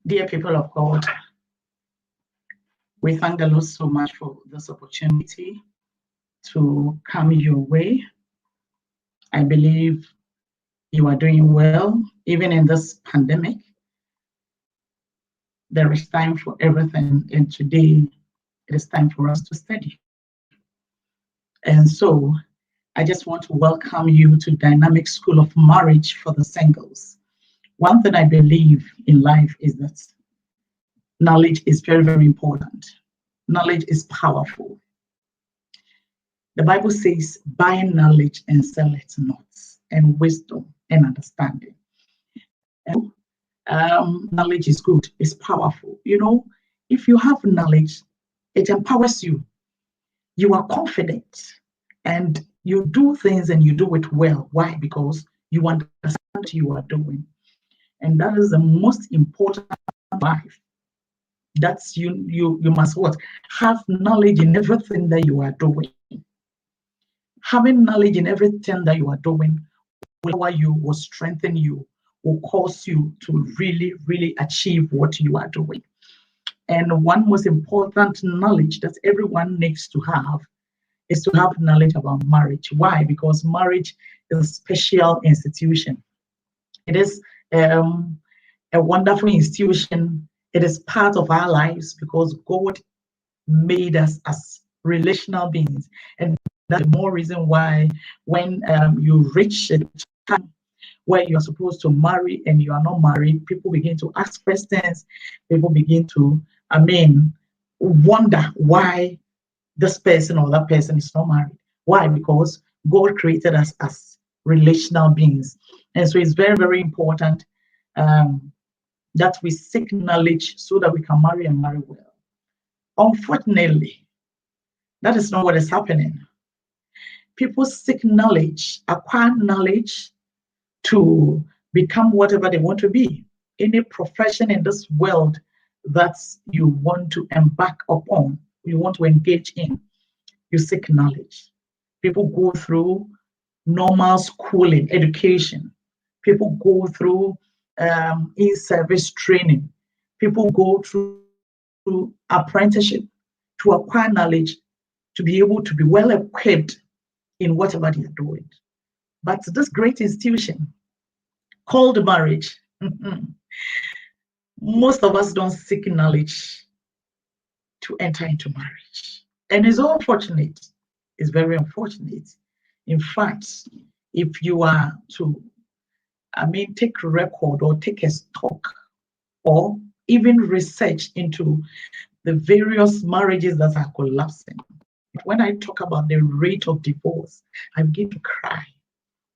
Dear people of God, we thank the Lord so much for this opportunity to come your way. I believe you are doing well, even in this pandemic. There is time for everything, and today it is time for us to study. And so I just want to welcome you to Dynamic School of Marriage for the Singles. One thing I believe in life is that knowledge is very, very important. Knowledge is powerful. The Bible says, buy knowledge and sell it not, and wisdom and understanding. And, knowledge is good, it's powerful. You know, if you have knowledge, it empowers you. You are confident and you do things and you do it well. Why? Because you understand what you are doing. And that is the most important life. That's you must what? Have knowledge in everything that you are doing. Having knowledge in everything that you are doing will empower you, will strengthen you, will cause you to really, really achieve what you are doing. And one most important knowledge that everyone needs to have is to have knowledge about marriage. Why? Because marriage is a special institution. It is a wonderful institution. It is part of our lives because God made us as relational beings. And that's the more reason why when you reach a time where you are supposed to marry and you are not married, people begin to ask questions. People begin to, wonder why this person or that person is not married. Why? Because God created us as relational beings. And so it's very, very important that we seek knowledge so that we can marry and marry well. Unfortunately, that is not what is happening. People seek knowledge, acquire knowledge to become whatever they want to be. Any profession in this world that you want to embark upon, you want to engage in, you seek knowledge. People go through normal schooling, education. People go through in-service training. People go through apprenticeship to acquire knowledge, to be able to be well equipped in whatever they are doing. But this great institution called marriage, most of us don't seek knowledge to enter into marriage. And it's unfortunate. It's very unfortunate. In fact, if you are to, take a record or take a stock or even research into the various marriages that are collapsing, when I talk about the rate of divorce, I begin to cry.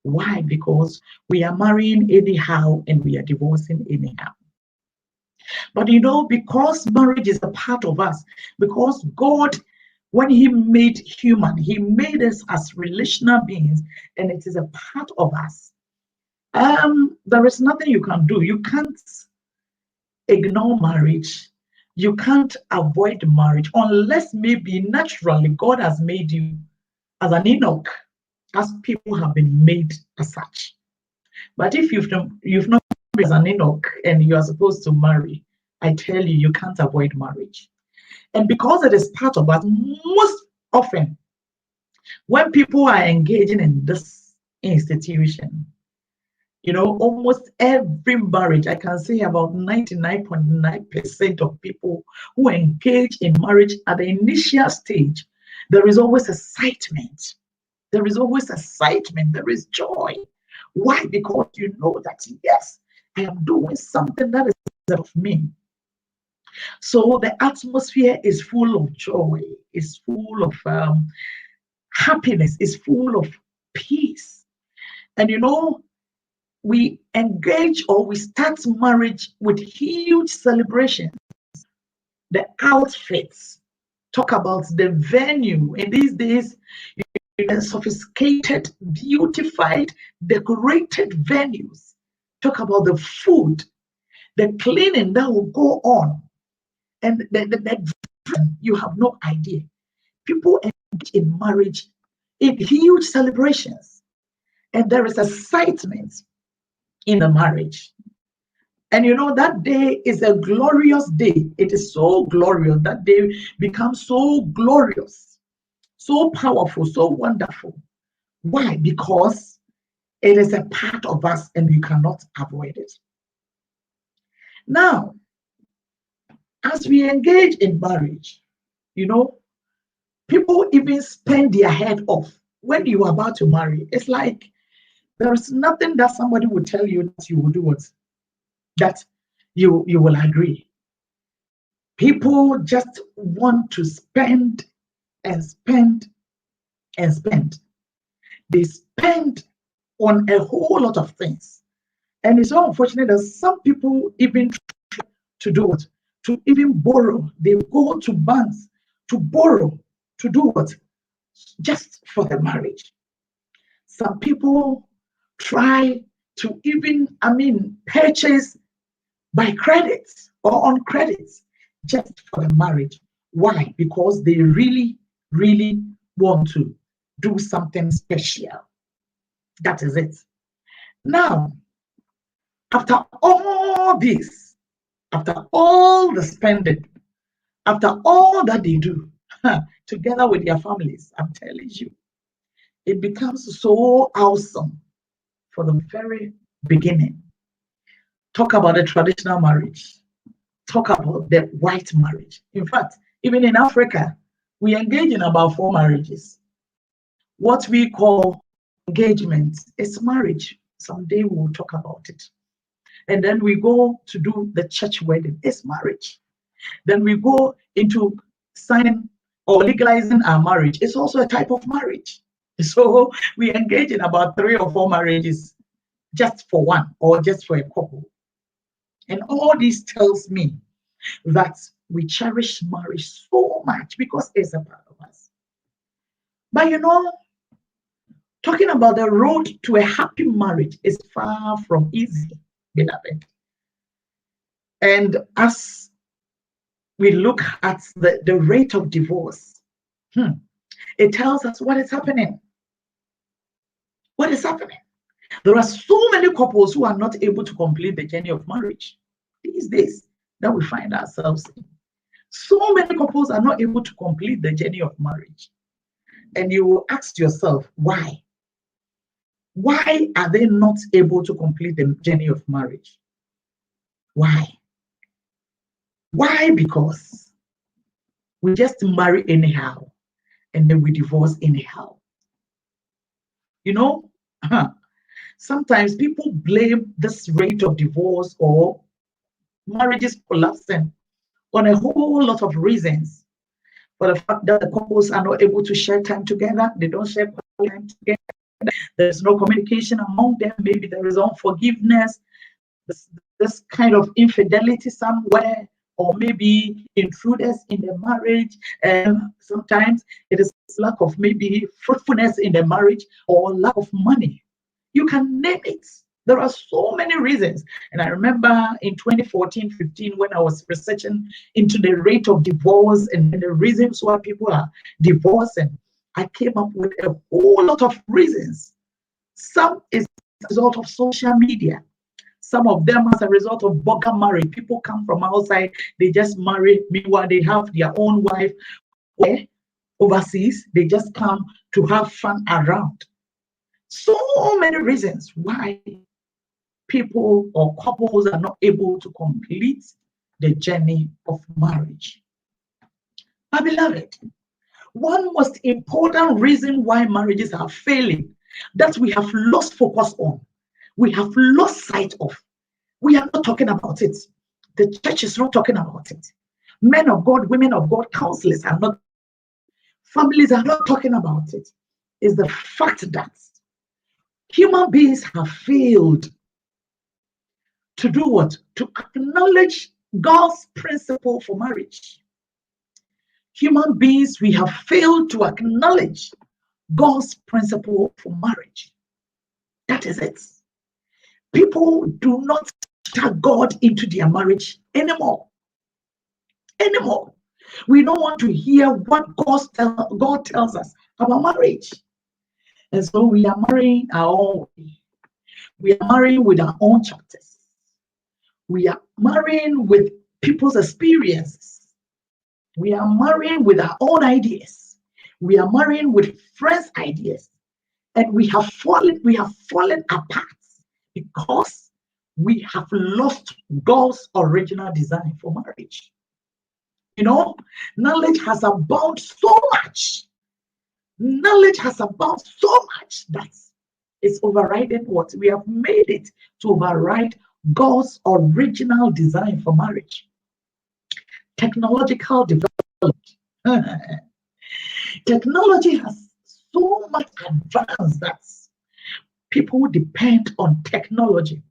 Why? Because we are marrying anyhow and we are divorcing anyhow. But because marriage is a part of us, because God, when He made human, He made us as relational beings, and it is a part of us. There is nothing you can do. You can't ignore marriage. You can't avoid marriage unless maybe naturally God has made you as an Enoch, as people have been made as such. But if you've not been as an Enoch and you are supposed to marry, I tell you, you can't avoid marriage. And because it is part of us, most often when people are engaging in this institution, almost every marriage, I can say about 99.9% of people who engage in marriage at the initial stage, there is always excitement. There is always excitement. There is joy. Why? Because you know that, yes, I am doing something that is of me. So the atmosphere is full of joy, is full of happiness, is full of peace. And we engage or we start marriage with huge celebrations. The outfits, talk about the venue. In these days, sophisticated, beautified, decorated venues. Talk about the food, the cleaning that will go on. And the you have no idea. People engage in marriage in huge celebrations. And there is excitement in the marriage. And you know, that day is a glorious day. It is so glorious. That day becomes so glorious, so powerful, so wonderful. Why? Because it is a part of us and we cannot avoid it. Now, as we engage in marriage, you know, people even spend their head off when you are about to marry. It's like there's nothing that somebody will tell you that you will do it, that you will agree. People just want to spend and spend and spend. They spend on a whole lot of things. And it's so unfortunate that some people even to do it, to even borrow. They go to banks to borrow, to do what? Just for the marriage. Some people try to even, purchase by credits or on credits just for the marriage. Why? Because they really, really want to do something special. That is it. Now, after all this, after all the spending, after all that they do, together with their families, I'm telling you, it becomes so awesome for the very beginning. Talk about the traditional marriage. Talk about the white marriage. In fact, even in Africa, we engage in about 4 marriages. What we call engagement is marriage. Someday we'll talk about it. And then we go to do the church wedding. It's marriage. Then we go into signing or legalizing our marriage. It's also a type of marriage. So we engage in about 3 or 4 marriages just for one or just for a couple. And all this tells me that we cherish marriage so much because it's a part of us. But you know, talking about the road to a happy marriage is far from easy, beloved. And as we look at the rate of divorce, it tells us what is happening. What is happening? There are so many couples who are not able to complete the journey of marriage these days that we find ourselves in. So many couples are not able to complete the journey of marriage. And you will ask yourself, why? Why are they not able to complete the journey of marriage? Why? Why? Because we just marry anyhow and then we divorce anyhow. You know, sometimes people blame this rate of divorce or marriages collapsing on a whole lot of reasons. For the fact that the couples are not able to share time together, they don't share time together, there's no communication among them, maybe there is unforgiveness, this kind of infidelity somewhere, or maybe intruders in the marriage, and sometimes it is lack of maybe fruitfulness in the marriage or lack of money. You can name it. There are so many reasons. And I remember in 2014-15, when I was researching into the rate of divorce and the reasons why people are divorcing, I came up with a whole lot of reasons. Some is a result of social media. Some of them as a result of burger marriage. People come from outside, they just marry. Meanwhile, they have their own wife overseas. They just come to have fun around. So many reasons why people or couples are not able to complete the journey of marriage. My beloved, one most important reason why marriages are failing, that we have lost focus on, we have lost sight of. We are not talking about it. The church is not talking about it. Men of God, women of God, counselors are not, families are not talking about it. Is the fact that human beings have failed to do what? To acknowledge God's principle for marriage. Human beings, we have failed to acknowledge God's principle for marriage. That is it. People do not tag God into their marriage anymore. We don't want to hear what God tells us about marriage. And so we are marrying our own way. We are marrying with our own chapters. We are marrying with people's experiences. We are marrying with our own ideas. We are marrying with friends' ideas. And we have fallen apart because we have lost God's original design for marriage. You know, knowledge has abounded so much. Knowledge has abounded so much that it's overriding what we have made it to override God's original design for marriage. Technological development. Technology has so much advanced that people depend on technology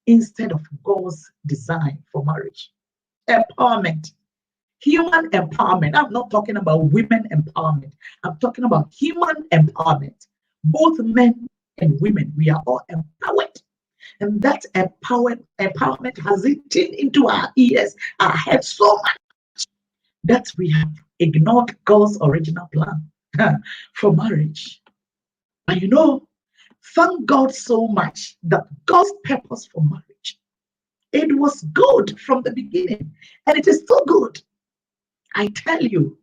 instead of God's design for marriage. Empowerment, human empowerment. I'm not talking about women empowerment. I'm talking about human empowerment. Both men and women, we are all empowered. And that empowerment has eaten into our ears, our heads so much that we have ignored God's original plan for marriage. And you know, thank God so much that God's purpose for marriage, it was good from the beginning, and it is still good. I tell you,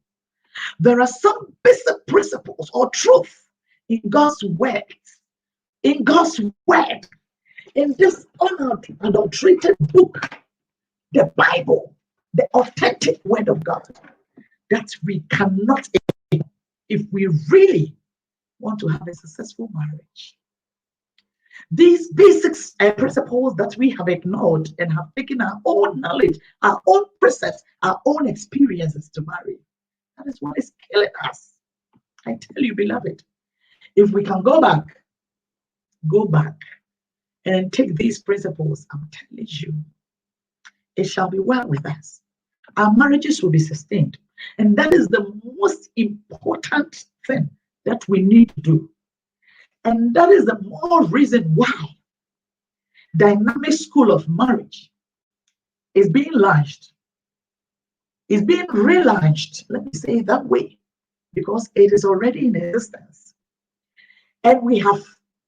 there are some basic principles or truth in God's word, in God's word, in this unadulterated book, the Bible, the authentic word of God, that we cannot ignore if we really want to have a successful marriage. These basics and principles that we have ignored and have taken our own knowledge, our own precepts, our own experiences to marry. That is what is killing us. I tell you, beloved, if we can go back and take these principles, I'm telling you, it shall be well with us. Our marriages will be sustained. And that is the most important thing that we need to do. And that is the more reason why Dynamic School of Marriage is being launched, is being relaunched, let me say it that way, because it is already in existence. And we have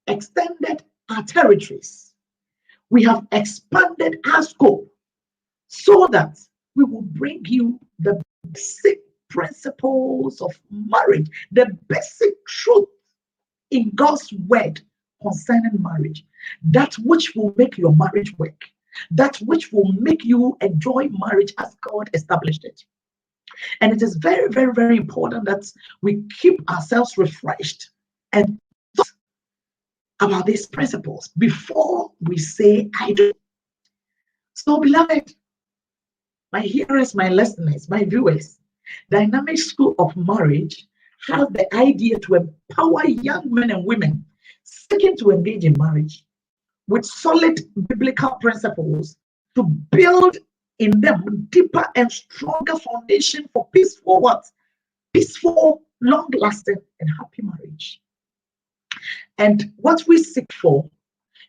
extended our territories. We have expanded our scope so that we will bring you the basic principles of marriage, the basic truth in God's word concerning marriage, that which will make your marriage work, that which will make you enjoy marriage as God established it. And it is very, very, very important that we keep ourselves refreshed and thought about these principles before we say I do. So, beloved, my hearers, my listeners, my viewers, Dynamic School of Marriage has the idea to empower young men and women seeking to engage in marriage with solid biblical principles to build in them deeper and stronger foundation for peaceful what? Peaceful, long-lasting, and happy marriage. And what we seek for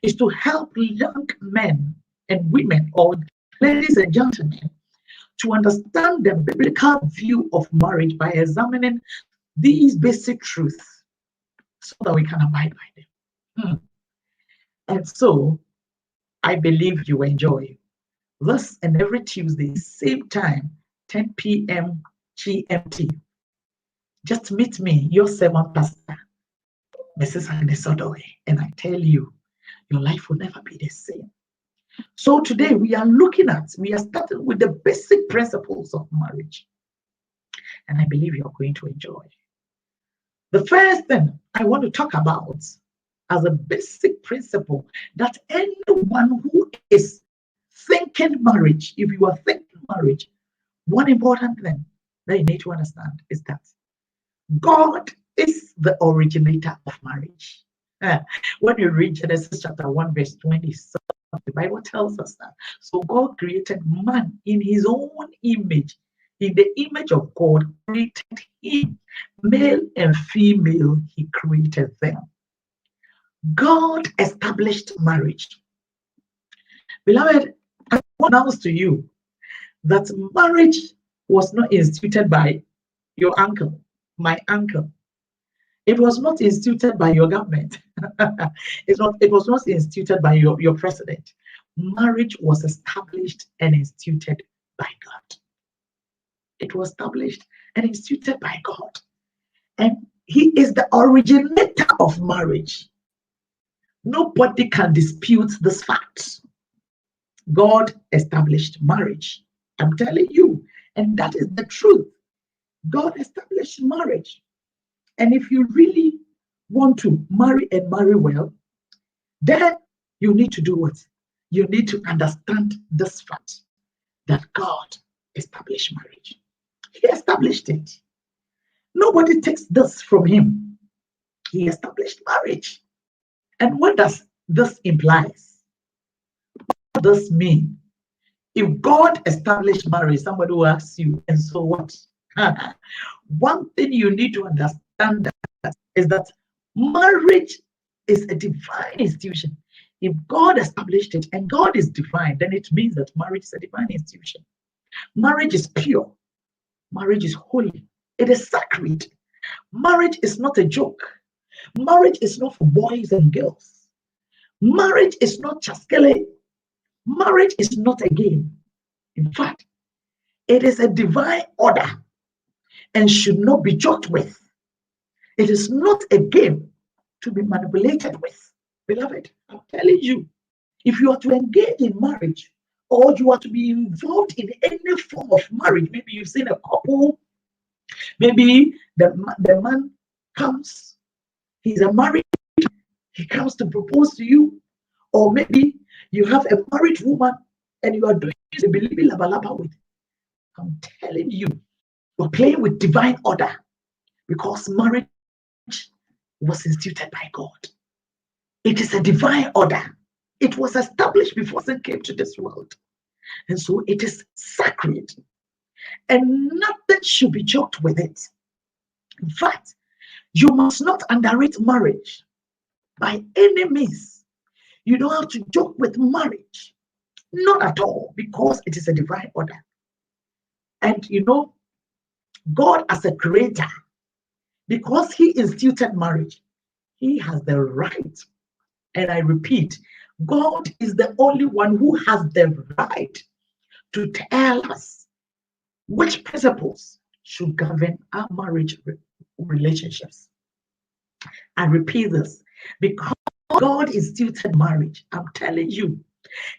is to help young men and women, or ladies and gentlemen, to understand the biblical view of marriage by examining these basic truths so that we can abide by them. And so I believe you enjoy this and every Tuesday, same time, 10 p.m. GMT. Just meet me, your servant pastor, Mrs. Agnes Odoi, and I tell you, your life will never be the same. So today we are starting with the basic principles of marriage. And I believe you're going to enjoy. The first thing I want to talk about as a basic principle that anyone who is thinking marriage, if you are thinking marriage, one important thing that you need to understand is that God is the originator of marriage. When you read Genesis chapter 1, verse 20, the Bible tells us that. So God created man in his own image. In the image of God, created him. Male and female, he created them. God established marriage. Beloved, I want to announce to you that marriage was not instituted by your uncle, my uncle. It was not instituted by your government. It was not instituted by your president. Marriage was established and instituted by God. It was established and instituted by God. And He is the originator of marriage. Nobody can dispute this fact. God established marriage. I'm telling you, and that is the truth. God established marriage. And if you really want to marry and marry well, then you need to do what? You need to understand this fact that God established marriage. He established it. Nobody takes this from Him. He established marriage. And what does this imply? What does this mean? If God established marriage, somebody will ask you, and so what? One thing you need to understand is that marriage is a divine institution. If God established it and God is divine, then it means that marriage is a divine institution. Marriage is pure. Marriage is holy. It is sacred. Marriage is not a joke. Marriage is not for boys and girls. Marriage is not chaskele. Marriage is not a game. In fact, it is a divine order and should not be joked with. It is not a game to be manipulated with. Beloved, I'm telling you, if you are to engage in marriage or you are to be involved in any form of marriage, maybe you've seen a couple, maybe the man comes, he's a married, he comes to propose to you, or maybe you have a married woman and you are doing the believing laba with. I'm telling you, you're playing with divine order because marriage was instituted by God. It is a divine order. It was established before sin came to this world. And so it is sacred. And nothing should be joked with it. In fact, you must not underrate marriage by any means. You don't have to joke with marriage. Not at all, because it is a divine order. And God as a creator, because He instituted marriage, He has the right. And I repeat, God is the only one who has the right to tell us which principles should govern our marriage relationships. I repeat this, because God instituted marriage, I'm telling you,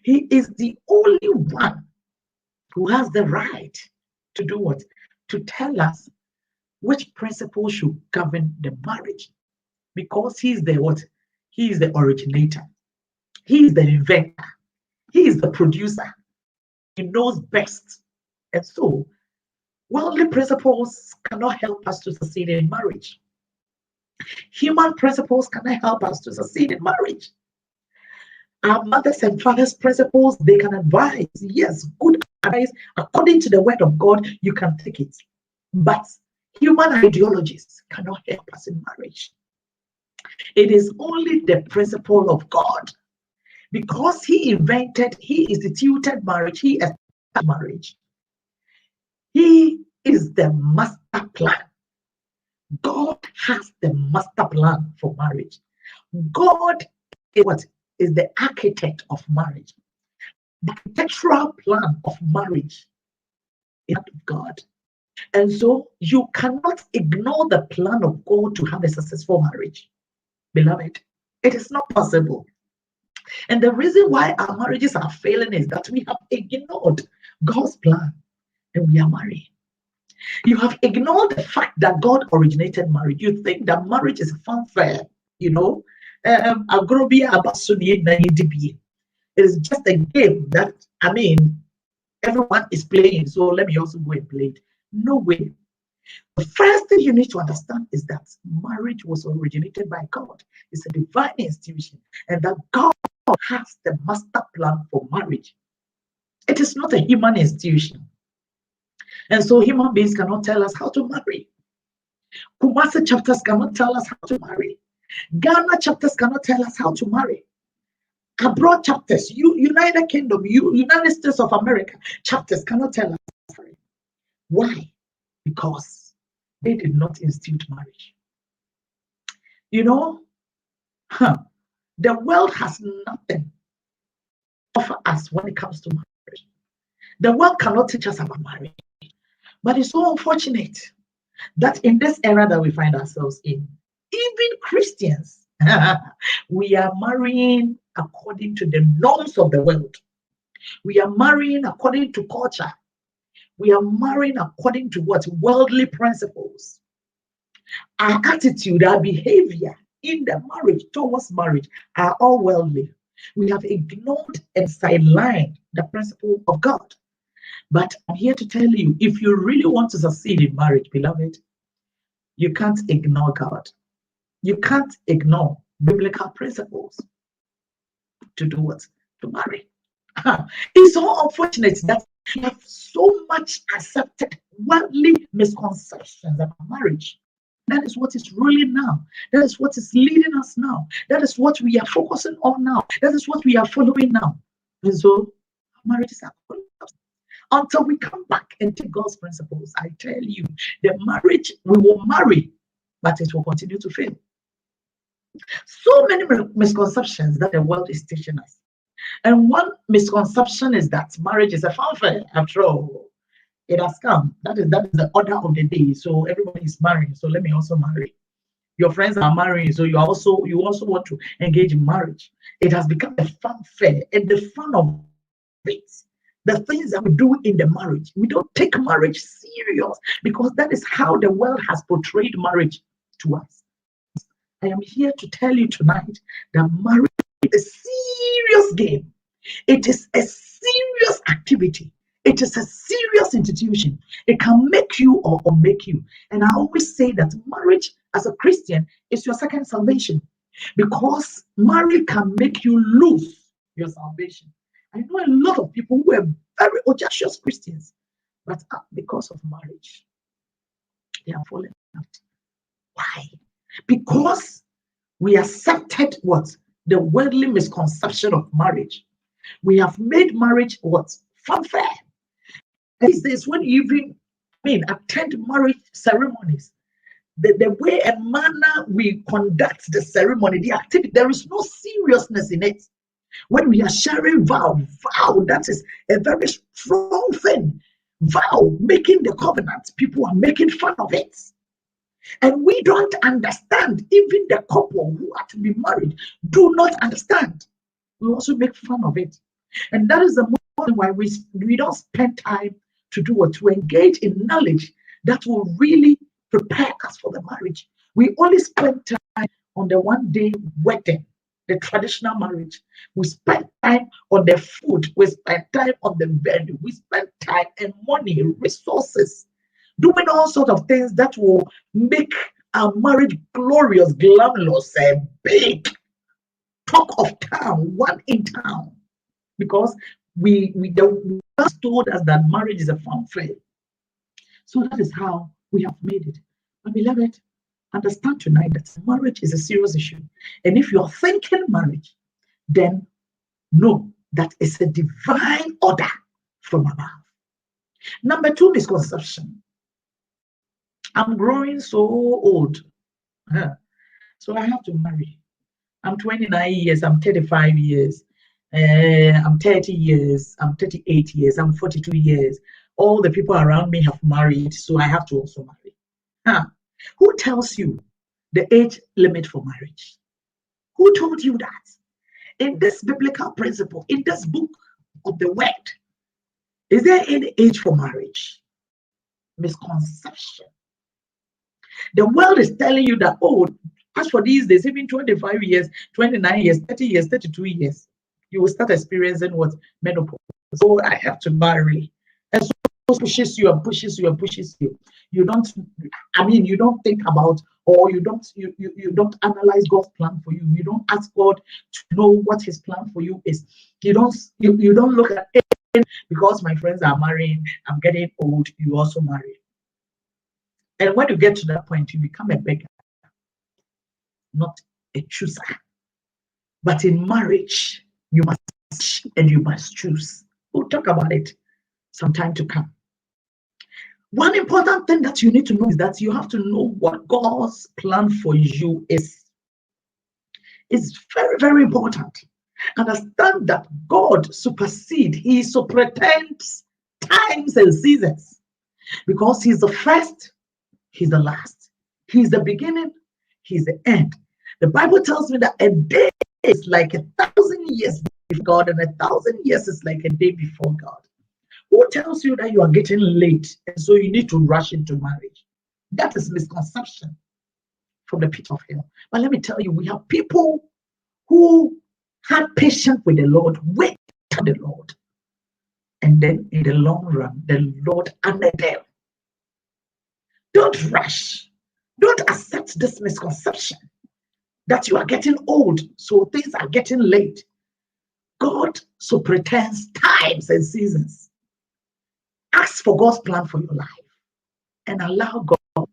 He is the only one who has the right to do what? To tell us which principles should govern the marriage. Because He's the what? He is the originator. He is the inventor. He is the producer. He knows best. And so, worldly principles cannot help us to succeed in marriage. Human principles cannot help us to succeed in marriage. Our mothers and fathers' principles, they can advise. Yes, good advice. According to the word of God, you can take it. But human ideologies cannot help us in marriage. It is only the principle of God. Because He instituted marriage, He established marriage. He is the master plan. God has the master plan for marriage. God is the architect of marriage. The architectural plan of marriage is of God. And so you cannot ignore the plan of God to have a successful marriage. Beloved, it is not possible. And the reason why our marriages are failing is that we have ignored God's plan and we are married. You have ignored the fact that God originated marriage. You think that marriage is a fanfare, it is just a game that, everyone is playing, so let me also go and play it. No way. The first thing you need to understand is that marriage was originated by God. It's a divine institution, and that God has the master plan for marriage. It is not a human institution. And so human beings cannot tell us how to marry. Kumasi chapters cannot tell us how to marry. Ghana chapters cannot tell us how to marry. Abroad chapters, United Kingdom, United States of America chapters cannot tell us how to marry. Why? Because they did not institute marriage. The world has nothing offer us when it comes to marriage. The world cannot teach us about marriage. But it's so unfortunate that in this era that we find ourselves in, even Christians, we are marrying according to the norms of the world. We are marrying according to culture. We are marrying according to what? Worldly principles. Our attitude, our behavior in the marriage, towards marriage, are all worldly. We have ignored and sidelined the principle of God. But I'm here to tell you, if you really want to succeed in marriage, beloved, you can't ignore God. You can't ignore biblical principles to do what? To marry. It's so unfortunate that we have so much accepted worldly misconceptions about marriage. That is what is ruling now. That is what is leading us now. That is what we are focusing on now. That is what we are following now. And so, marriages are collapsing. Until we come back and take God's principles, I tell you, the marriage, we will marry, but it will continue to fail. So many misconceptions that the world is teaching us. And one misconception is that marriage is a fanfare. After all, it has come. That is the order of the day. So everybody is marrying. So let me also marry. Your friends are marrying, so you also want to engage in marriage. It has become a fanfare, and the fun of it, the things that we do in the marriage, we don't take marriage serious because that is how the world has portrayed marriage to us. I am here to tell you tonight that marriage is a serious game. It is a serious activity. It is a serious institution. It can make you or unmake you. And I always say that marriage as a Christian is your second salvation, because marriage can make you lose your salvation. I know a lot of people who are very audacious Christians, but because of marriage, they are falling out. Why? Because we accepted what? The worldly misconception of marriage. We have made marriage what? Fanfare. These days, when you even attend marriage ceremonies, the way and manner we conduct the ceremony, the activity, there is no seriousness in it. When we are sharing vow, that is a very strong thing. Vow, making the covenant, people are making fun of it. And we don't understand. Even the couple who are to be married do not understand. We also make fun of it. And that is the reason why we don't spend time to do what? To engage in knowledge that will really prepare us for the marriage. We only spend time on the one-day wedding, the traditional marriage. We spend time on the food. We spend time on the venue. We spend time and money, resources, doing all sorts of things that will make our marriage glorious, glamorous, and big. Talk of town, one in town. Because the world told us that marriage is a fanfare. So that is how we have made it. My beloved, understand tonight that marriage is a serious issue. And if you're thinking marriage, then know that it's a divine order from above. Number two misconception. I'm growing so old. So I have to marry. I'm 29 years, I'm 35 years, I'm 30 years, I'm 38 years, I'm 42 years. All the people around me have married, so I have to also marry. Who tells you the age limit for marriage? Who told you that? In this biblical principle, in this book of the word, is there any age for marriage? Misconception. The world is telling you that, oh, as for these days, even 25 years, 29 years, 30 years, 32 years, you will start experiencing what? Menopause. So I have to marry. And so it pushes you and pushes you and pushes you. You don't think about, or you don't analyze God's plan for you. You don't ask God to know what his plan for you is. You don't look at it because my friends are marrying, I'm getting old, you also marry. And when you get to that point, you become a beggar, not a chooser. But in marriage, you must and you must choose. We'll talk about it some time to come. One important thing that you need to know is that you have to know what God's plan for you is. It's very, very important. Understand that God supersedes, He superintends times and seasons, because He's the first, He's the last, He's the beginning, He's the end. The Bible tells me that a day is like 1,000 years before God, and 1,000 years is like a day before God. Who tells you that you are getting late and so you need to rush into marriage? That is misconception from the pit of hell. But let me tell you, we have people who had patience with the Lord, wait on the Lord, and then in the long run, the Lord honored them. Don't rush. Don't accept this misconception that you are getting old, so things are getting late. God superintends times and seasons. Ask for God's plan for your life and allow God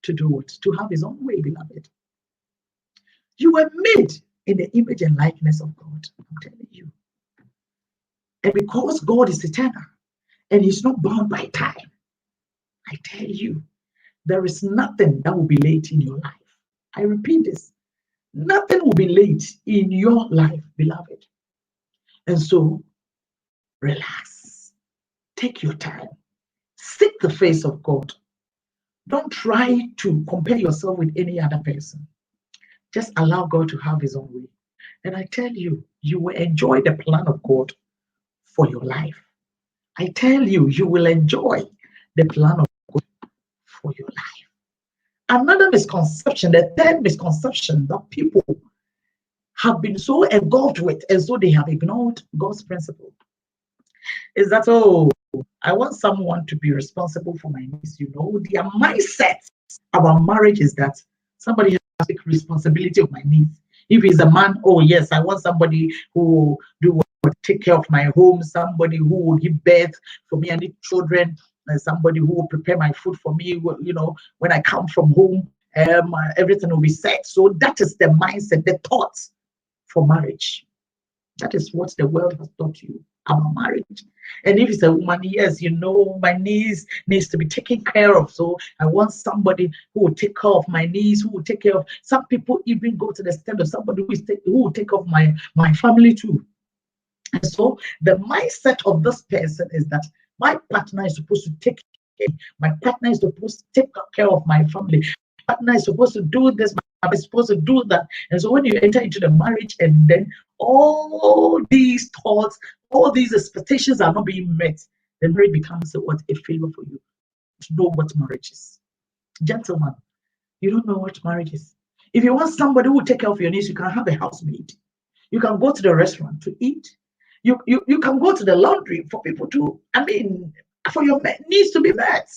to do it, to have His own way, beloved. You were made in the image and likeness of God, I'm telling you. And because God is eternal and He's not bound by time, I tell you, there is nothing that will be late in your life. I repeat this. Nothing will be late in your life, beloved. And so, relax. Take your time. Seek the face of God. Don't try to compare yourself with any other person. Just allow God to have His own way. And I tell you, you will enjoy the plan of God for your life. I tell you, you will enjoy the plan of God for your life. Another misconception, the third misconception that people have been so engulfed with as though they have ignored God's principle, is that, oh, I want someone to be responsible for my needs. You know, their mindset about marriage is that somebody has to take responsibility of my needs. If he's a man, oh yes, I want somebody who will take care of my home, somebody who will give birth for me. I need children, and somebody who will prepare my food for me. You know, when I come from home, everything will be set. So that is the mindset, the thoughts for marriage. That is what the world has taught you about marriage. And if it's a woman, yes, you know, my needs to be taken care of. So I want somebody who will take care of my needs, who will take care of. Some people even go to the extent of somebody who will take care of my family too. And so the mindset of this person is that my partner is supposed to take care. My partner is supposed to take care of my family. My partner is supposed to do this. I'm supposed to do that. And so when you enter into the marriage and then all these thoughts, all these expectations are not being met, the marriage becomes a failure for you. To know what marriage is. Gentlemen, you don't know what marriage is. If you want somebody who will take care of your needs, you can have a housemaid. You can go to the restaurant to eat. You can go to the laundry for people to, for your needs to be met.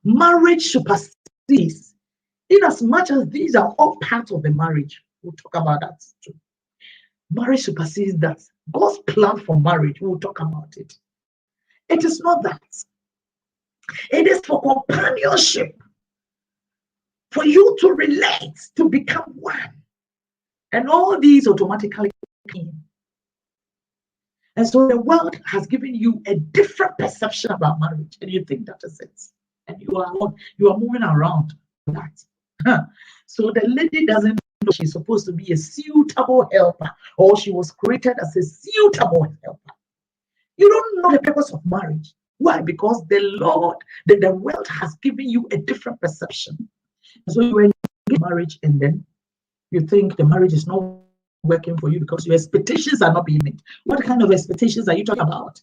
Marriage supersedes. In as much as these are all parts of the marriage, we'll talk about that too. Marriage supersedes that. God's plan for marriage, we'll talk about it. It is not that. It is for companionship, for you to relate, to become one. And all these automatically come. And so the world has given you a different perception about marriage, and you think that is it. And you are moving around that. So the lady doesn't know she's supposed to be a suitable helper, or she was created as a suitable helper. You don't know the purpose of marriage. Why? Because the Lord, the world has given you a different perception. So you engage marriage and then you think the marriage is not working for you because your expectations are not being met. What kind of expectations are you talking about?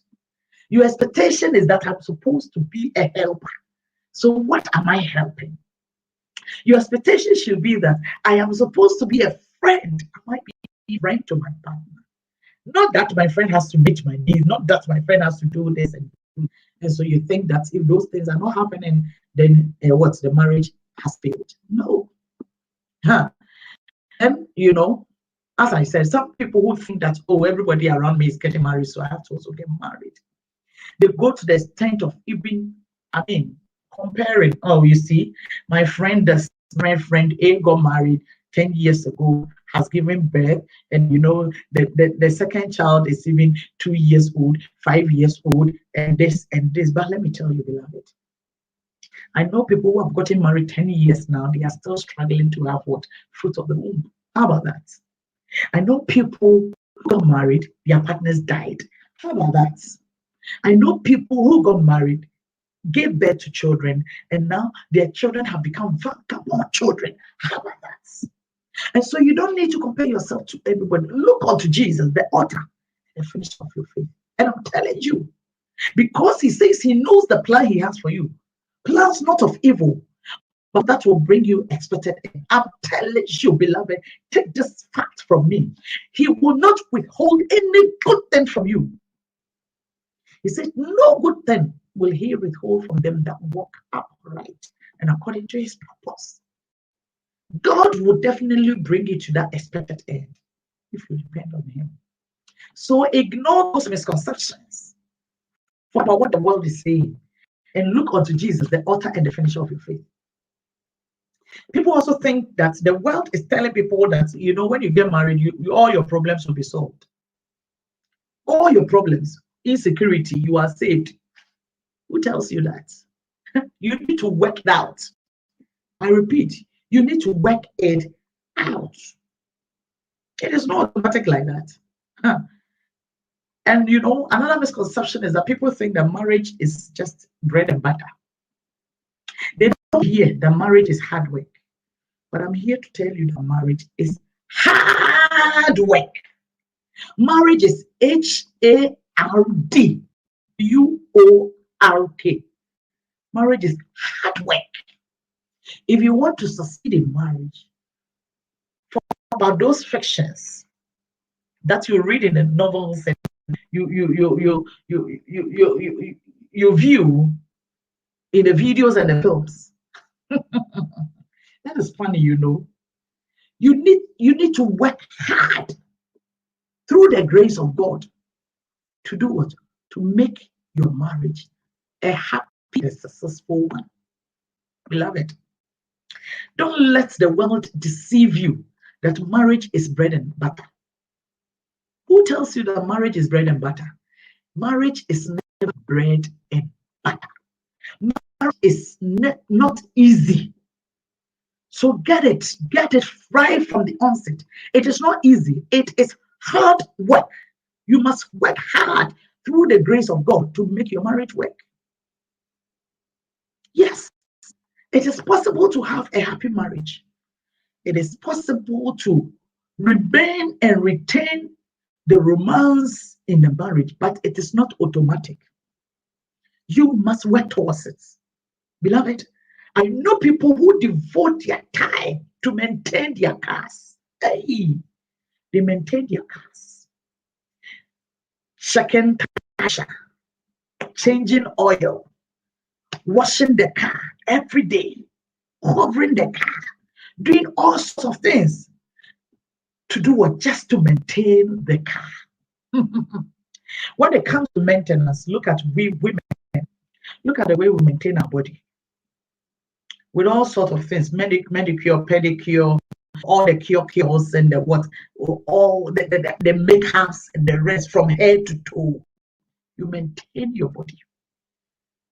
Your expectation is that I'm supposed to be a helper. So what am I helping? Your expectation should be that I am supposed to be a friend. I might be a friend to my partner. Not that my friend has to meet my needs, not that my friend has to do this. And so you think that if those things are not happening, then the marriage has failed. No. And you know, as I said, some people who think that, oh, everybody around me is getting married, so I have to also get married. They go to the extent of even, comparing. Oh, you see, my friend A got married 10 years ago, has given birth, and you know, the second child is even 2 years old, 5 years old, and this and this. But let me tell you, beloved, I know people who have gotten married 10 years now, they are still struggling to have what? Fruit of the womb. How about that? I know people got married, their partners died. How about that? I know people who got married, gave birth to children, and now their children have become vagabond children. How about that? And so you don't need to compare yourself to everybody. Look unto Jesus, the author and finisher of your faith. And I'm telling you, because he says he knows the plan he has for you, plans not of evil, but that will bring you expected end. I'm telling you, beloved, take this fact from me. He will not withhold any good thing from you. He said, no good thing will he withhold from them that walk upright and according to his purpose. God will definitely bring you to that expected end if you depend on him. So ignore those misconceptions about what the world is saying and look unto Jesus, the author and the finisher of your faith. People also think that the world is telling people that, when you get married, all your problems will be solved. All your problems, insecurity, you are saved. Who tells you that? You need to work it out. I repeat, you need to work it out. It is not automatic like that. And another misconception is that people think that marriage is just bread and butter. They don't hear that marriage is hard work. But I'm here to tell you that marriage is hard work. Marriage is HARDWORK. Marriage is hard work. If you want to succeed in marriage, forget about those fictions that you read in the novels and you view in the videos and the films. That is funny, You need to work hard through the grace of God to do what? To make your marriage a happy and successful one. Beloved, don't let the world deceive you that marriage is bread and butter. Who tells you that marriage is bread and butter? Marriage is never bread and butter. Marriage is not easy. So get it right from the onset. It is not easy. It is hard work. You must work hard through the grace of God to make your marriage work. Yes, it is possible to have a happy marriage. It is possible to remain and retain the romance in the marriage, but it is not automatic. You must work towards it. Beloved, I know people who devote their time to maintain their cars. Hey, they maintain their cars. Checking tire, changing oil, washing the car every day, covering the car, doing all sorts of things to do what? Just to maintain the car. When it comes to maintenance, look at we women. Look at the way we maintain our body. With all sorts of things, manicure, pedicure, all the cures and the what, all the makeups and the rest from head to toe. You maintain your body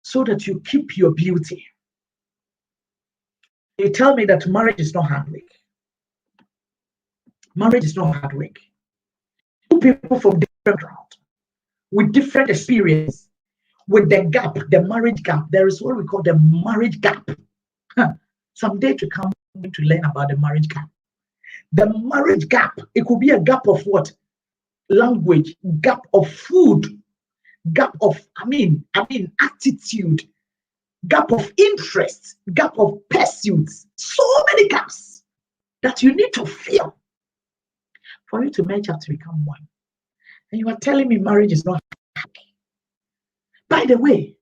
so that you keep your beauty. You tell me that marriage is not hard work. Marriage is not hard work. Two people from different backgrounds, with different experience, with the gap, the marriage gap. There is what we call the marriage gap. Someday to come to learn about the marriage gap. The marriage gap, it could be a gap of what? Language, gap of food, gap of, attitude, gap of interest, gap of pursuits. So many gaps that you need to fill for you to merge up to become one. And you are telling me marriage is not happy. By the way,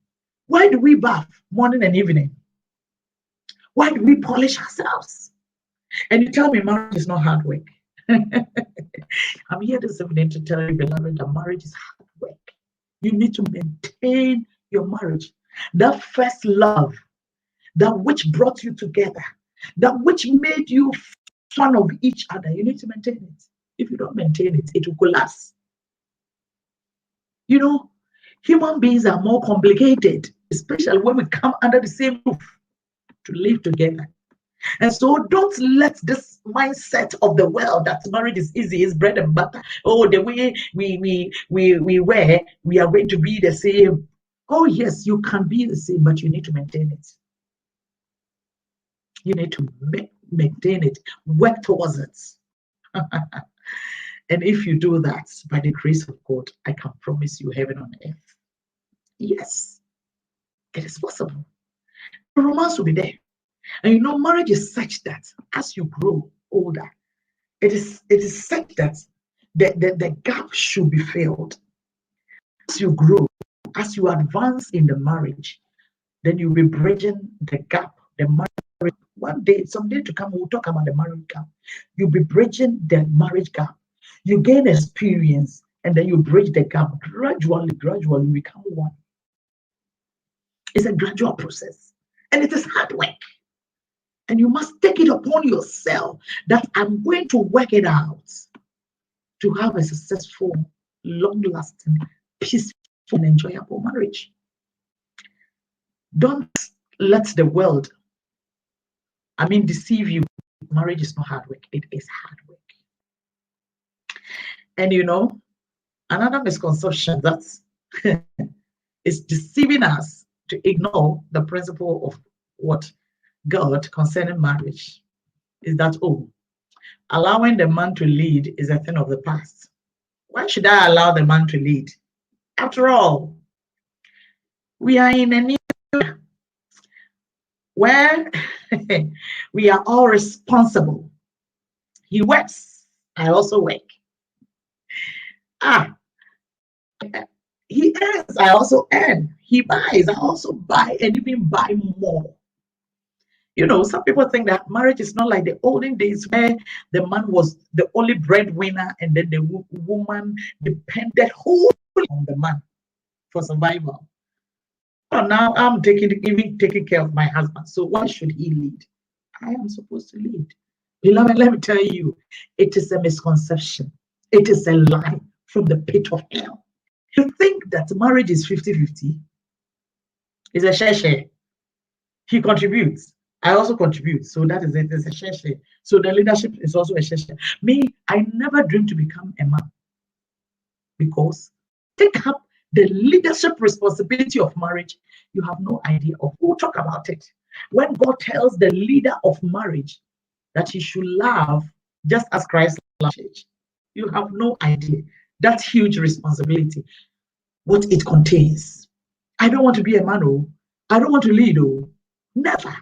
why do we bath morning and evening? Why do we polish ourselves? And you tell me marriage is not hard work. I'm here this evening to tell you, beloved, that marriage is hard work. You need to maintain your marriage. That first love, that which brought you together, that which made you fun of each other, you need to maintain it. If you don't maintain it, it will collapse. Human beings are more complicated, especially when we come under the same roof to live together. And so don't let this mindset of the world that marriage is easy, is bread and butter. Oh, the way we wear, we are going to be the same. Oh, yes, you can be the same, but you need to maintain it. You need to maintain it, work towards it. And if you do that, by the grace of God, I can promise you heaven on earth. Yes, it is possible. The romance will be there. And you know, marriage is such that as you grow older, it is such that the gap should be filled. As you grow, as you advance in the marriage, then you'll be bridging the gap, the marriage. One day, someday to come, we'll talk about the marriage gap. You'll be bridging the marriage gap. You gain experience, and then you bridge the gap gradually, you become one. It's a gradual process, and it is hard work. And you must take it upon yourself that I'm going to work it out to have a successful, long-lasting, peaceful, and enjoyable marriage. Don't let the world, deceive you. Marriage is not hard work. It is hard work. And you know, another misconception that is deceiving us to ignore the principle of what God concerning marriage is that, oh, allowing the man to lead is a thing of the past. Why should I allow the man to lead? After all, we are in a new era where we are all responsible. He works, I also work. He earns, I also earn. He buys, I also buy, and even buy more. You know, some people think that marriage is not like the olden days where the man was the only breadwinner and then the woman depended wholly on the man for survival. Well, now I'm even taking care of my husband. So why should he lead? I am supposed to lead. Beloved, let me tell you, it is a misconception. It is a lie from the pit of hell. You think that marriage is 50-50? It's a share. He contributes. I also contribute. So that is it. It's a share. So the leadership is also a share. Me, I never dreamed to become a man because take up the leadership responsibility of marriage. You have no idea of who talk about it. When God tells the leader of marriage that he should love just as Christ loved the church, you have no idea that huge responsibility, what it contains. I don't want to be a man, oh. I don't want to lead, oh. Never.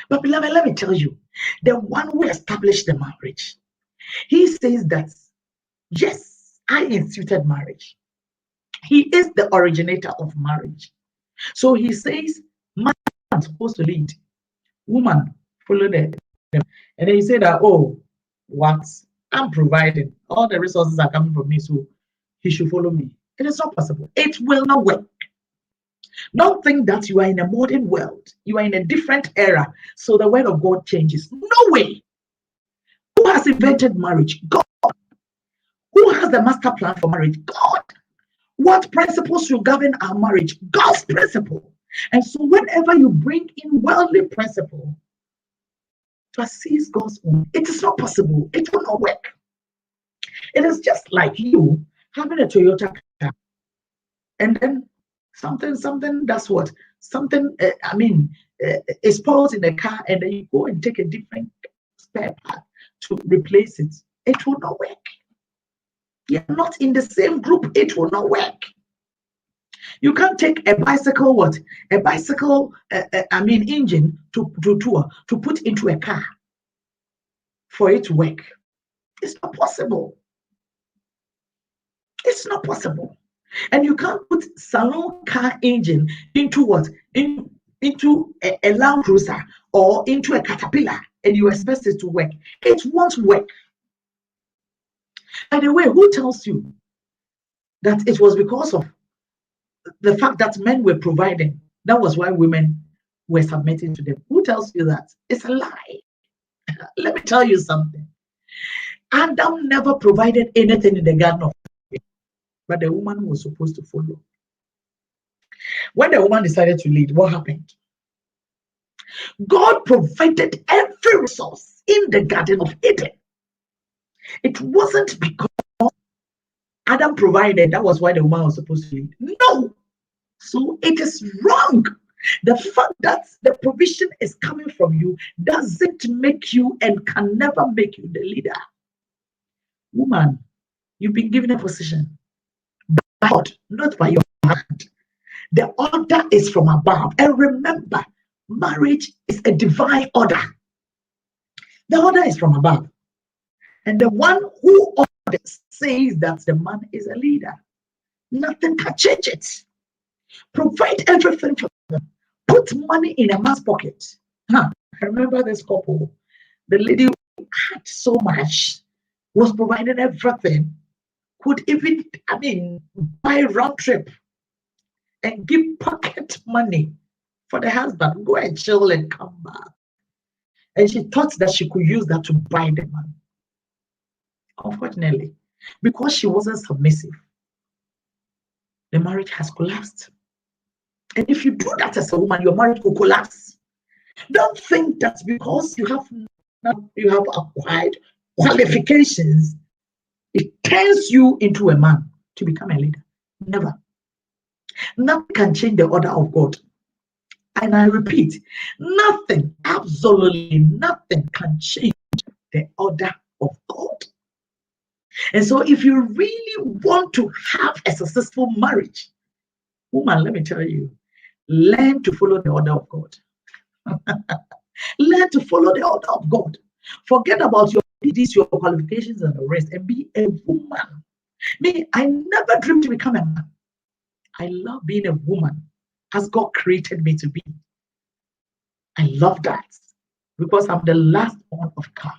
But beloved, let me tell you, the one who established the marriage, he says that, yes, I instituted marriage. He is the originator of marriage. So he says, man is supposed to lead, woman follow them. And then he said that, oh, what? I'm providing. All the resources are coming from me, so he should follow me. It is not possible. It will not work. Don't think that you are in a modern world. You are in a different era. So the word of God changes. No way. Who has invented marriage? God. Who has the master plan for marriage? God. What principles should govern our marriage? God's principle. And so whenever you bring in worldly principle to assist God's own, it is not possible. It will not work. It is just like you having a Toyota car and then something that's what something is spoiled in the car, and then you go and take a different spare part to replace it. It will not work. You're not in the same group. It will not work. You can't take a bicycle engine to put into a car for it to work. It's not possible. It's not possible. And you can't put salon car engine into what? Into a Land Cruiser or into a Caterpillar, and you expect it to work. It won't work. By the way, who tells you that it was because of the fact that men were providing? That was why women were submitting to them. Who tells you that? It's a lie. Let me tell you something. Adam never provided anything in the Garden of Eden, but the woman was supposed to follow. When the woman decided to lead, what happened? God provided every resource in the Garden of Eden. It wasn't because Adam provided, that was why the woman was supposed to lead. No. So it is wrong. The fact that the provision is coming from you doesn't make you and can never make you the leader. Woman, you've been given a position by God, not by your hand. The order is from above. And remember, marriage is a divine order. The order is from above. And the one who orders says that the man is a leader. Nothing can change it. Provide everything for them. Put money in a man's pocket. I remember this couple. The lady had so much, was providing everything, could even, buy round trip and give pocket money for the husband. Go and chill and come back. And she thought that she could use that to buy the man. Unfortunately, because she wasn't submissive, the marriage has collapsed. And if you do that as a woman, your marriage will collapse. Don't think that because you have acquired qualifications, it turns you into a man to become a leader. Never. Nothing can change the order of God. And I repeat, nothing, absolutely nothing can change the order of God. And so if you really want to have a successful marriage, woman, let me tell you, learn to follow the order of God. Learn to follow the order of God. Forget about your duties, your qualifications, and the rest, and be a woman. Me, I never dreamed to become a man. I love being a woman as God created me to be. I love that because I'm the last born of God.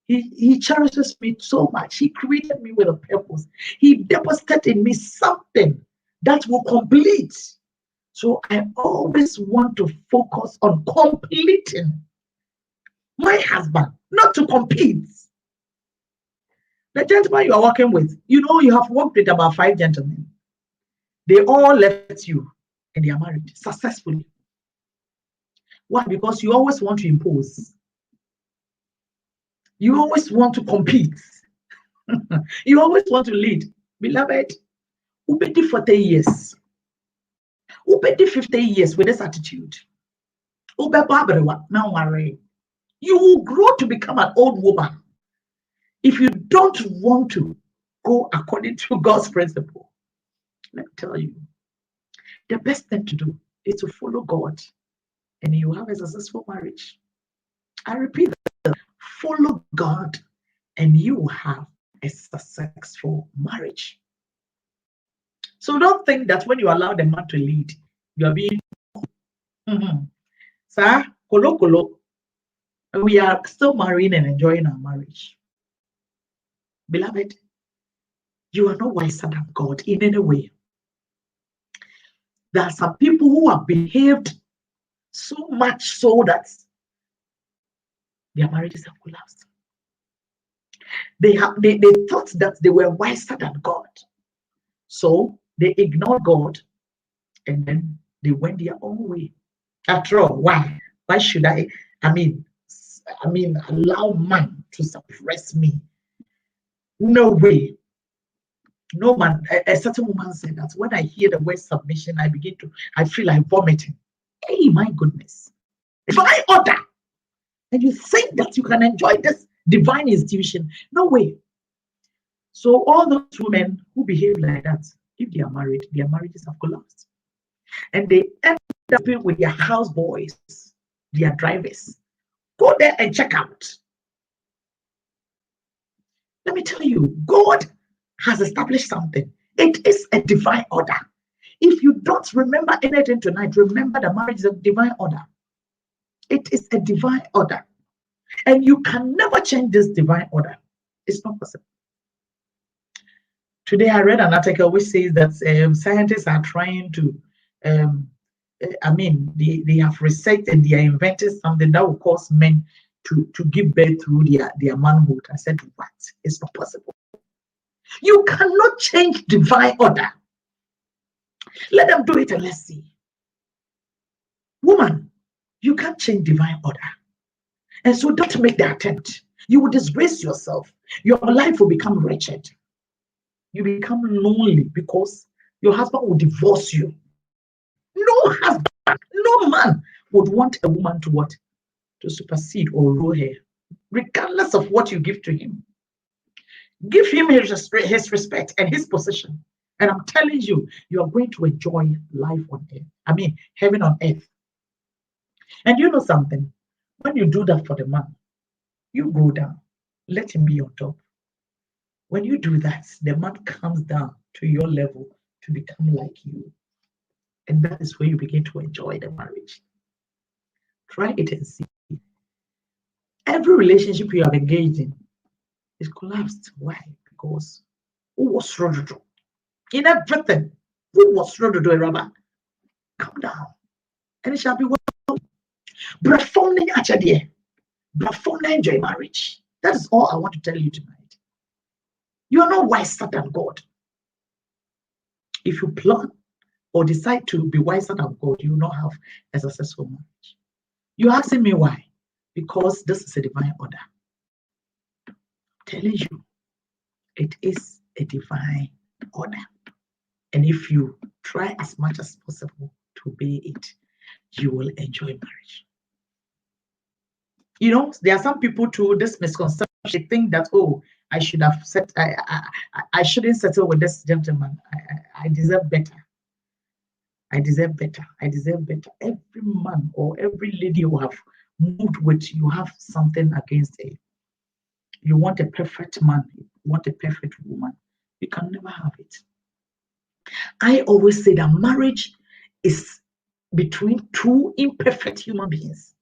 He cherishes me so much. He created me with a purpose. He deposited in me something that will complete. So I always want to focus on completing my husband, not to compete. The gentleman you are working with, you have worked with about 5 gentlemen. They all left you and they are married successfully. Why? Because you always want to impose. You always want to compete. You always want to lead. Beloved, who paid 40 years? Who paid 50 years with this attitude? Now worry. You will grow to become an old woman if you don't want to go according to God's principle. Let me tell you, the best thing to do is to follow God, and you have a successful marriage. I repeat that. Follow God, and you will have a successful marriage. So don't think that when you allow the man to lead, you are being Sir, kolo, we are still marrying and enjoying our marriage. Beloved, you are not wiser than God in any way. There are some people who have behaved so much so that their marriages have collapsed. They thought that they were wiser than God. So they ignored God and then they went their own way. After all, why? Why should I allow man to suppress me? No way. No man, a certain woman said that when I hear the word submission, I feel like vomiting. Hey, my goodness. Divine order. And you think that you can enjoy this divine institution? No way. So all those women who behave like that, if they are married, their marriages have collapsed. And they end up with their houseboys, their drivers. Go there and check out. Let me tell you, God has established something. It is a divine order. If you don't remember anything tonight, remember the marriage is a divine order. It is a divine order. And you can never change this divine order. It's not possible. Today I read an article which says that scientists are trying to, they have researched and they are inventing something that will cause men to give birth through their manhood. I said, what? It's not possible. You cannot change divine order. Let them do it and let's see. Woman, You can't change divine order. And so don't make the attempt. You will disgrace yourself. Your life will become wretched. You become lonely because your husband will divorce you. No husband, no man would want a woman to what? To supersede or rule her, regardless of what you give to him. Give him his respect and his position. And I'm telling you, you are going to enjoy life on earth. I mean, heaven on earth. And you know something? When you do that for the man, you go down. Let him be on top. When you do that, the man comes down to your level to become like you. And that is where you begin to enjoy the marriage. Try it and see. Every relationship you have engaged in is collapsed. Why? Because who was Rododo? In everything, who was Rododo Rubber? Come down. And it shall be well. Brafone Achadie. Brafone enjoy marriage. That is all I want to tell you tonight. You are not wiser than God. If you plan or decide to be wiser than God, you will not have a successful marriage. You're asking me why? Because this is a divine order. I'm telling you, it is a divine order. And if you try as much as possible to obey it, you will enjoy marriage. You know, there are some people too, this misconception, they think that, oh, I should have set, I shouldn't settle with this gentleman. I deserve better. I deserve better. I deserve better. Every man or every lady you have moved with, you have something against it. You want a perfect man, you want a perfect woman. You can never have it. I always say that marriage is between two imperfect human beings.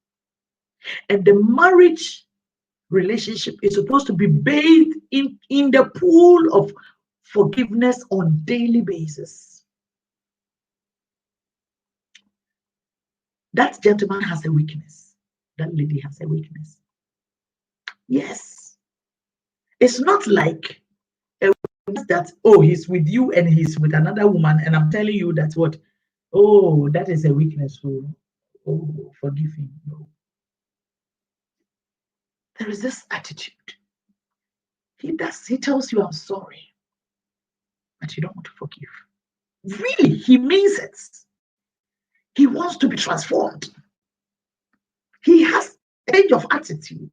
And the marriage relationship is supposed to be bathed in the pool of forgiveness on daily basis. That gentleman has a weakness. That lady has a weakness. Yes. It's not like a weakness that, oh, he's with you and he's with another woman, and I'm telling you that what? Oh, that is a weakness. Oh, forgive him. No. There is this attitude. He tells you, I'm sorry, but you don't want to forgive. Really, he means it. He wants to be transformed. He has a change of attitude.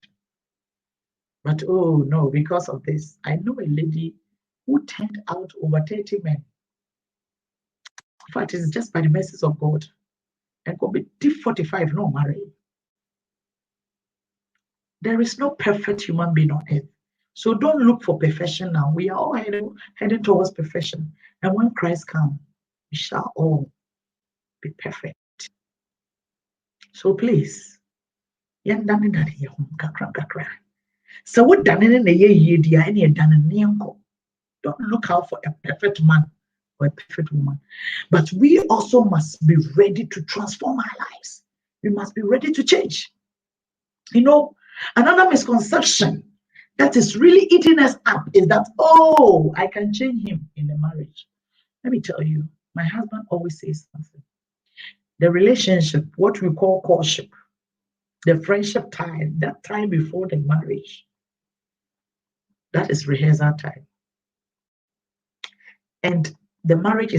But oh no, because of this, I know a lady who turned out over 30 men. In fact, it's just by the mercies of God. And could be 45, no married. There is no perfect human being on earth. So don't look for perfection now. We are all heading towards perfection. And when Christ comes, we shall all be perfect. So please, so what done in the year, any done in don't look out for a perfect man or a perfect woman. But we also must be ready to transform our lives. We must be ready to change. You know, another misconception that is really eating us up is that, oh, I can change him in the marriage. Let me tell you, my husband always says something. The relationship, what we call courtship, the friendship time, that time before the marriage, that is rehearsal time. And the marriage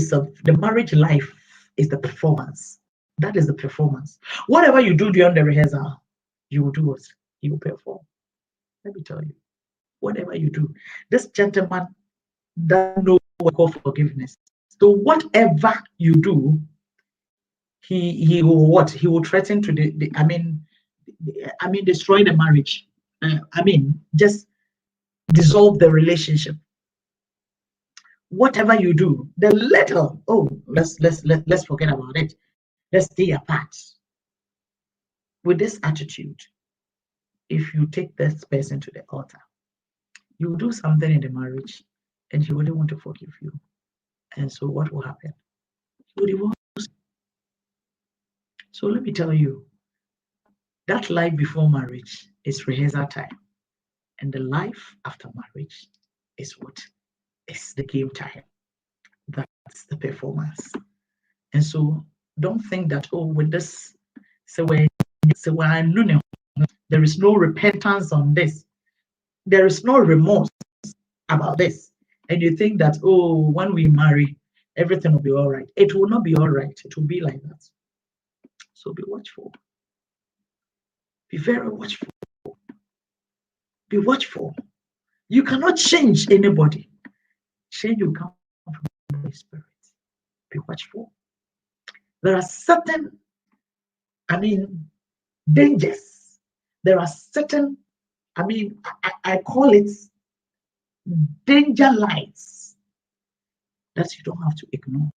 life is the performance. That is the performance. Whatever you do during the rehearsal, you will do it. You will perform. Let me tell you, whatever you do, this gentleman doesn't know what we call forgiveness. So whatever you do, he will what? He will threaten to destroy the marriage. Just dissolve the relationship. Whatever you do, the little, oh, let's forget about it. Let's stay apart. With this attitude, if you take this person to the altar, you will do something in the marriage and he wouldn't want to forgive you. And so what will happen? He will divorce. So let me tell you, that life before marriage is rehearsal time. And the life after marriage is what? It's the game time. That's the performance. And so don't think that, oh, with this, so when there is no repentance on this. There is no remorse about this. And you think that, oh, when we marry, everything will be all right. It will not be all right. It will be like that. So be watchful. Be very watchful. Be watchful. You cannot change anybody. Change will come from the Holy Spirit. Be watchful. There are certain, dangers. There are certain, I call it danger lights that you don't have to ignore.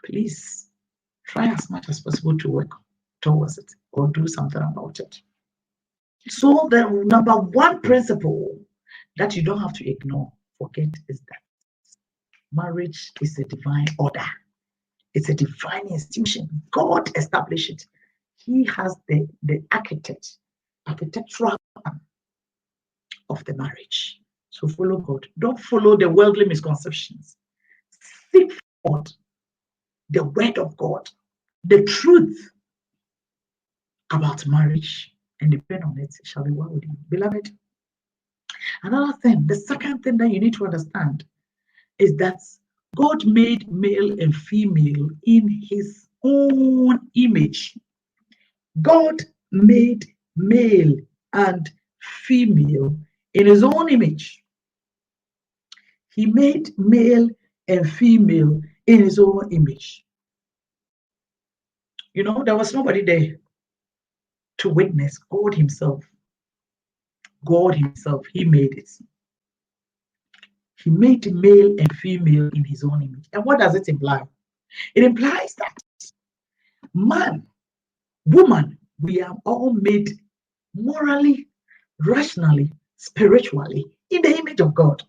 Please try as much as possible to work towards it or do something about it. So the number one principle that you don't have to ignore, forget, is that marriage is a divine order. It's a divine institution. God established it. He has the architectural plan of the marriage. So follow God. Don't follow the worldly misconceptions. Seek for the word of God, the truth about marriage, and depend on it. It shall be well with you. Beloved, another thing, the second thing that you need to understand is that God made male and female in his own image. God made male and female in his own image. He made male and female in his own image. You know, there was nobody there to witness. God himself. God himself, he made it. He made male and female in his own image. And what does it imply? It implies that man, woman, we are all made morally, rationally, spiritually in the image of God.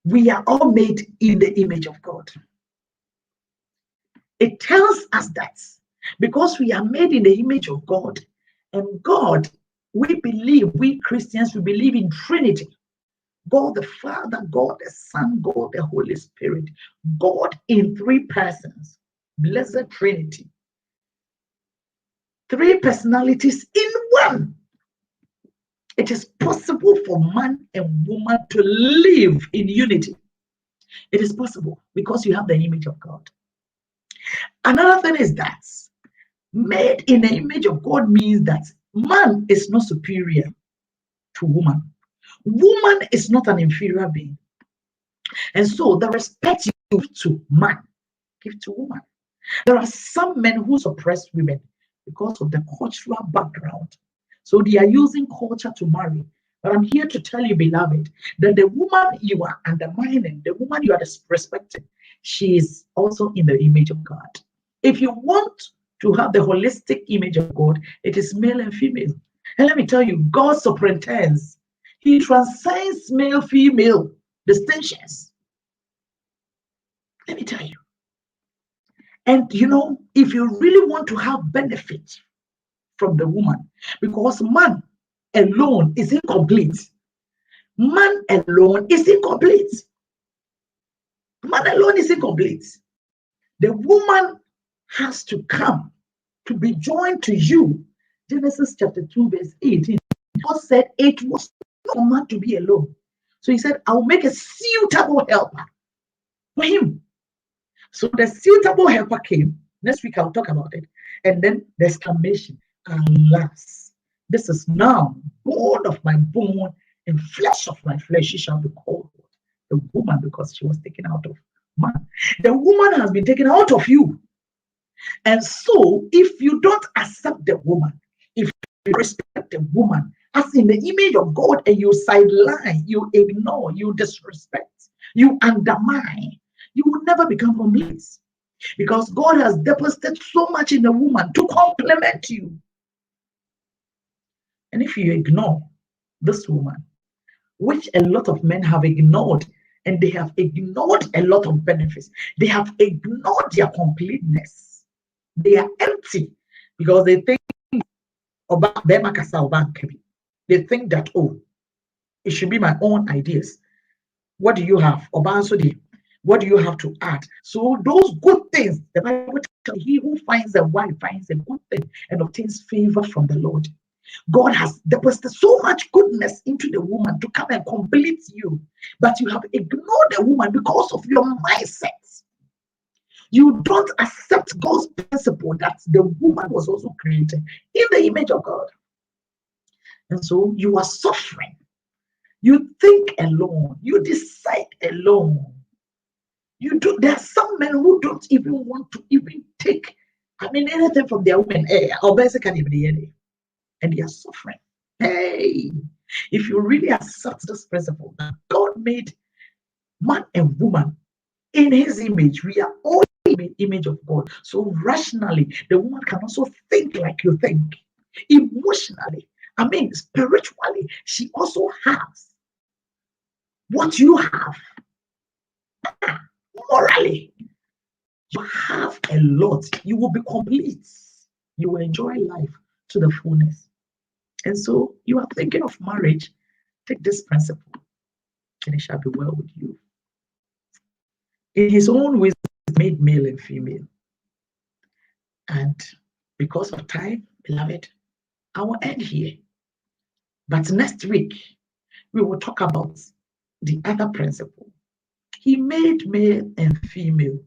We are all made in the image of God. It tells us that because we are made in the image of God, and God, we Christians, we believe in Trinity. God the Father, God the Son, God the Holy Spirit. God in three persons. Blessed Trinity. Three personalities in one. It is possible for man and woman to live in unity. It is possible because you have the image of God. Another thing is that made in the image of God means that man is not superior to woman. Woman is not an inferior being. And so the respect you give to man, give to woman. There are some men who suppress women because of the cultural background. So they are using culture to marry. But I'm here to tell you, beloved, that the woman you are undermining, the woman you are disrespecting, she is also in the image of God. If you want to have the holistic image of God, it is male and female. And let me tell you, God superintends. He transcends male-female distinctions. Let me tell you. And you know, if you really want to have benefit from the woman, because man alone is incomplete. Man alone is incomplete. Man alone is incomplete. The woman has to come to be joined to you. Genesis chapter 2, verse 18. God said it was not man to be alone. So he said, I'll make a suitable helper for him. So the suitable helper came. Next week I'll talk about it. And then the exclamation, alas, this is now bone of my bone and flesh of my flesh. She shall be called the woman, because she was taken out of man. The woman has been taken out of you. And so if you don't accept the woman, if you respect the woman as in the image of God, and you sideline, you ignore, you disrespect, you undermine, you will never become complete, because God has deposited so much in the woman to complement you. And if you ignore this woman, which a lot of men have ignored, and they have ignored a lot of benefits, they have ignored their completeness. They are empty because they think they think that, oh, it should be my own ideas. What do you have? What do you have to add? So those good things, the Bible tells, he who finds a wife finds a good thing and obtains favor from the Lord. God has deposited so much goodness into the woman to come and complete you, but you have ignored the woman because of your mindset. You don't accept God's principle that the woman was also created in the image of God. And so you are suffering. You think alone. You decide alone. You do. There are some men who don't even want to even take, anything from their women. Or basically, and they are suffering. Hey, if you really accept this principle that God made man and woman in his image, we are all in the image of God. So rationally, the woman can also think like you think. Emotionally, spiritually, she also has what you have. Morally, you have a lot. You will be complete. You will enjoy life to the fullness. And so you are thinking of marriage, take this principle, and it shall be well with you. In his own wisdom, he made male and female. And because of time, beloved, I will end here. But next week, we will talk about the other principle. He made male and female.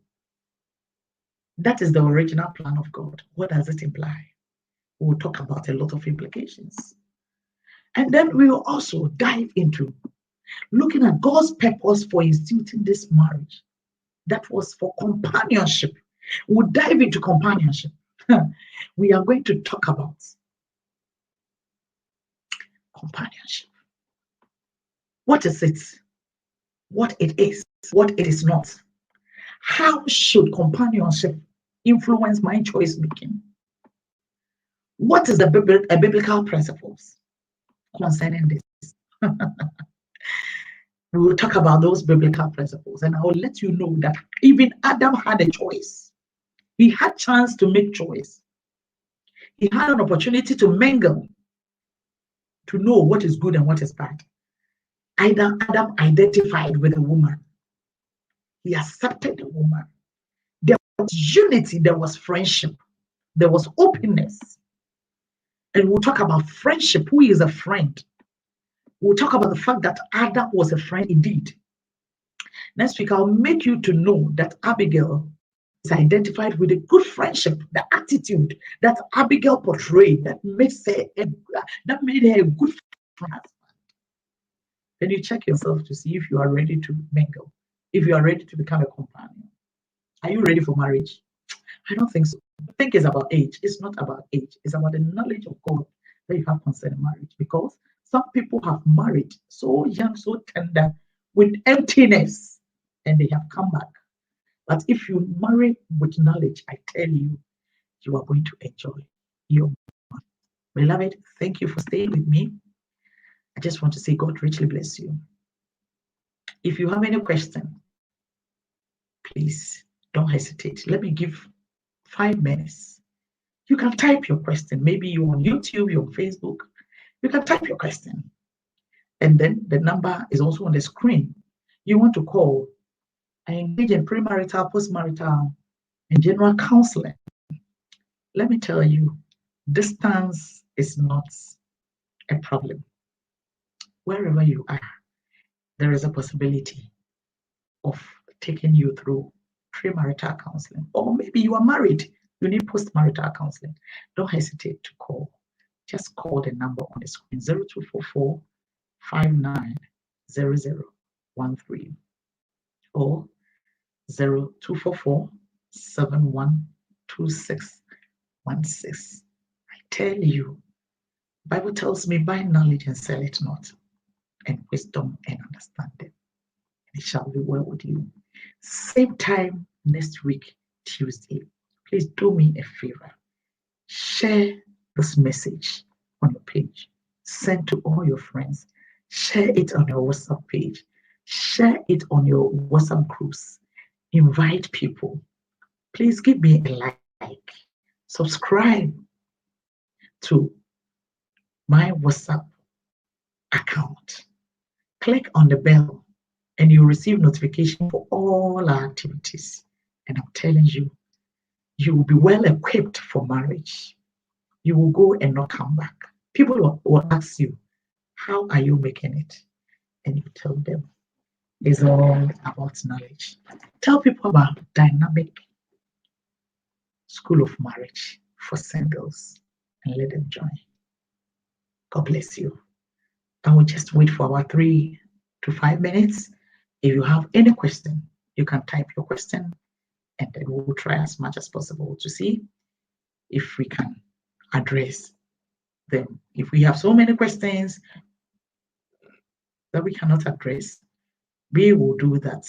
That is the original plan of God. What does it imply? We will talk about a lot of implications. And then we will also dive into looking at God's purpose for instituting this marriage. That was for companionship. We'll dive into companionship. We are going to talk about companionship. What is it? What it is? What it is not? How should companionship influence my choice making? What is the biblical principles concerning this? We will talk about those biblical principles, and I will let you know that even Adam had a choice. He had chance to make choice. He had an opportunity to mingle, to know what is good and what is bad. Adam identified with a woman. He accepted the woman. There was unity, there was friendship, there was openness. And we'll talk about friendship. Who is a friend? We'll talk about the fact that Adam was a friend indeed. Next week, I'll make you to know that Abigail is identified with a good friendship, the attitude that Abigail portrayed that made her a good friend. Then you check yourself to see if you are ready to mingle, if you are ready to become a companion. Are you ready for marriage? I don't think so. I think it's about age. It's not about age. It's about the knowledge of God that you have concerning marriage. Because some people have married so young, so tender, with emptiness, and they have come back. But if you marry with knowledge, I tell you, you are going to enjoy your marriage. Beloved, thank you for staying with me. I just want to say God richly bless you. If you have any question, please don't hesitate. Let me give 5 minutes. You can type your question. Maybe you're on YouTube, you're on Facebook. You can type your question. And then the number is also on the screen. You want to call. I engage in premarital, postmarital, and general counseling. Let me tell you, distance is not a problem. Wherever you are, there is a possibility of taking you through premarital counseling. Or maybe you are married, you need postmarital counseling. Don't hesitate to call. Just call the number on the screen, 0244 590013 or 0244 712616. I tell you, Bible tells me, buy knowledge and sell it not, and wisdom and understanding, and it shall be well with you. Same time next week, Tuesday. Please do me a favor. Share this message on your page. Send to all your friends. Share it on your WhatsApp page. Share it on your WhatsApp groups. Invite people. Please give me a like. Subscribe to my WhatsApp account. Click on the bell and you receive notification for all our activities. And I'm telling you, you will be well equipped for marriage. You will go and not come back. People will ask you, how are you making it? And you tell them, it's all about knowledge. Tell people about dynamic school of marriage for singles and let them join. God bless you. And we'll just wait for about 3 to 5 minutes. If you have any question, you can type your question, and then we'll try as much as possible to see if we can address them. If we have so many questions that we cannot address, we will do that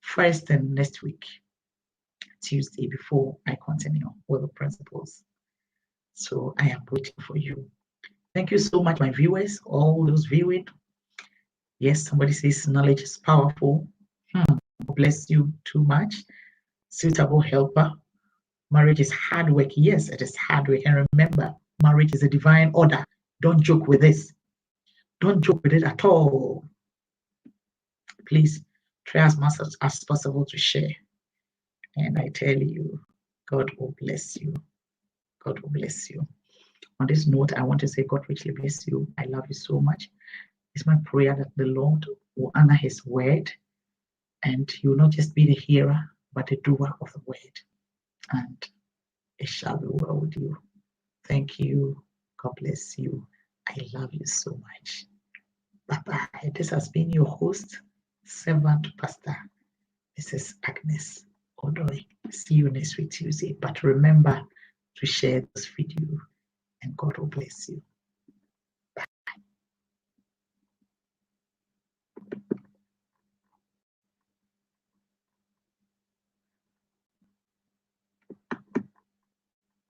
first and next week, Tuesday, before I continue with the principles. So I am waiting for you. Thank you so much, my viewers, all those viewing. Yes, somebody says knowledge is powerful. Bless you too much. Suitable helper. Marriage is hard work. Yes, it is hard work. And remember, marriage is a divine order. Don't joke with this. Don't joke with it at all. Please try as much as possible to share. And I tell you, God will bless you. God will bless you. On this note, I want to say God richly bless you. I love you so much. It's my prayer that the Lord will honor his word, and you will not just be the hearer, but the doer of the word. And it shall be well with you. Thank you. God bless you. I love you so much. Bye-bye. This has been your host, Servant Pastor, Mrs. Agnes Odoi. See you next week, Tuesday. But remember to share this video, and God will bless you.